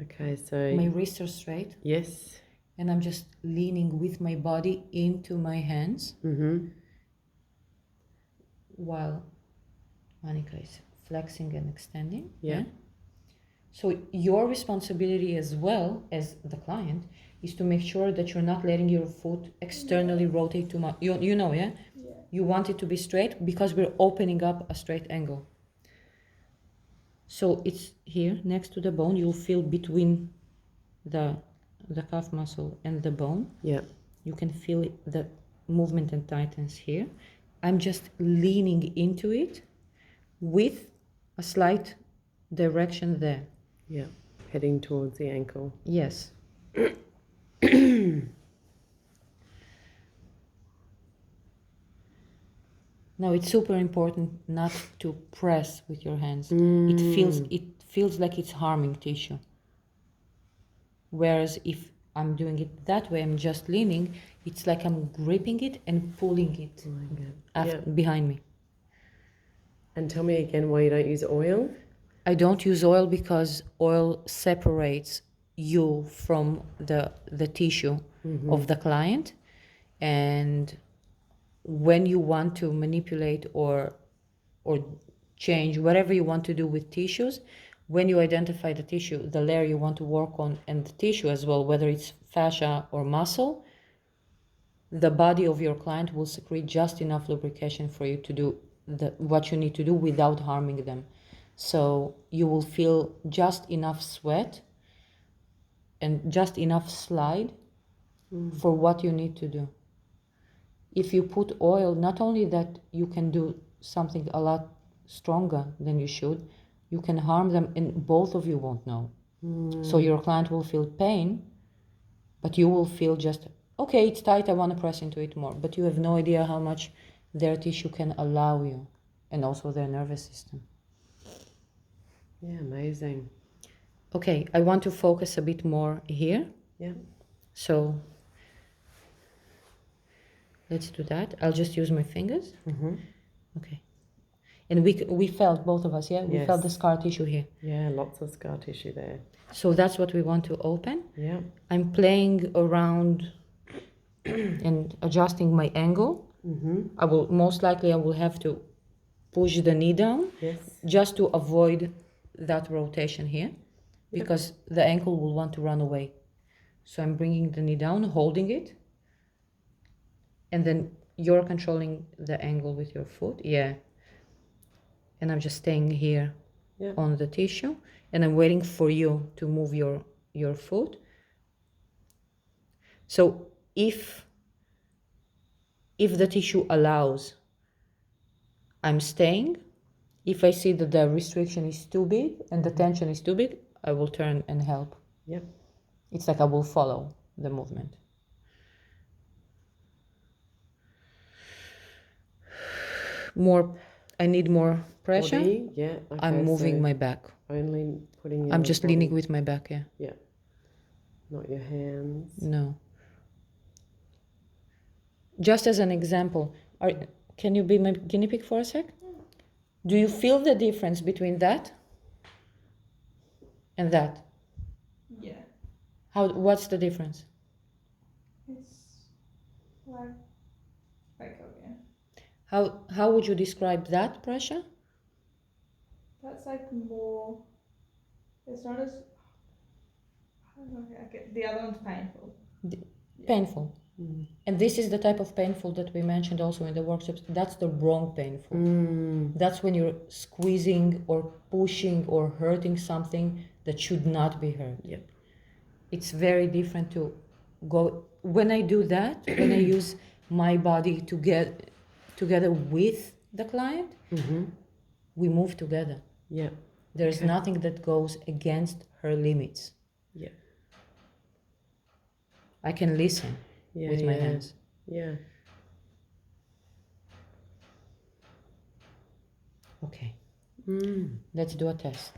Okay, so... My wrists are straight. Yes. And I'm just leaning with my body into my hands. While Monica is flexing and extending. Yeah. So your responsibility as well as the client is to make sure that you're not letting your foot externally rotate too much. You know, yeah? You want it to be straight because we're opening up a straight angle. So it's here next to the bone. You'll feel between the calf muscle and the bone. Yeah. You can feel the movement and tightness here. I'm just leaning into it with a slight direction there. Yeah, heading towards the ankle. Yes. Now it's super important not to press with your hands. It feels like it's harming tissue. Whereas if I'm doing it that way, I'm just leaning, it's like I'm gripping it and pulling it behind me. And tell me again why you don't use oil? I don't use oil because oil separates you from the tissue of the client. And when you want to manipulate or change whatever you want to do with tissues, when you identify the tissue, the layer you want to work on, and the tissue as well, whether it's fascia or muscle, the body of your client will secrete just enough lubrication for you to do what you need to do without harming them. So you will feel just enough sweat and just enough slide for what you need to do. If you put oil, not only that you can do something a lot stronger than you should, you can harm them and both of you won't know. So your client will feel pain, but you will feel just, okay, it's tight, I want to press into it more. But you have no idea how much their tissue can allow you, and also their nervous system. Yeah, amazing. Okay, I want to focus a bit more here. Yeah. So let's do that. I'll just use my fingers. Okay. And we felt, both of us, yeah? We felt the scar tissue here. Yeah, lots of scar tissue there. So that's what we want to open. Yeah. I'm playing around and adjusting my angle. I will have to push the knee down just to avoid that rotation here, because the ankle will want to run away. So I'm bringing the knee down, holding it, and then you're controlling the angle with your foot. Yeah. And I'm just staying here on the tissue, and I'm waiting for you to move your foot. So if the tissue allows, I'm staying. If I see that the restriction is too big and the tension is too big, I will turn and help. Yep. It's like I will follow the movement. I need more pressure. Body, yeah. Okay, I'm moving my back. Only putting your I'm just body. leaning with my back, yeah. Yeah. Not your hands. No. Just as an example, can you be my guinea pig for a sec? Do you feel the difference between that and that? Yeah. What's the difference? It's like again. How would you describe that pressure? That's like more. It's not as. I don't know. The other one's painful. Painful. And this is the type of painful that we mentioned also in the workshops. That's the wrong painful. That's when you're squeezing or pushing or hurting something that should not be hurt. Yep. It's very different to go. When I do that, when I use my body together with the client, we move together. Yeah. There's nothing that goes against her limits. Yeah. I can listen with my hands. Yeah. Okay. Let's do a test.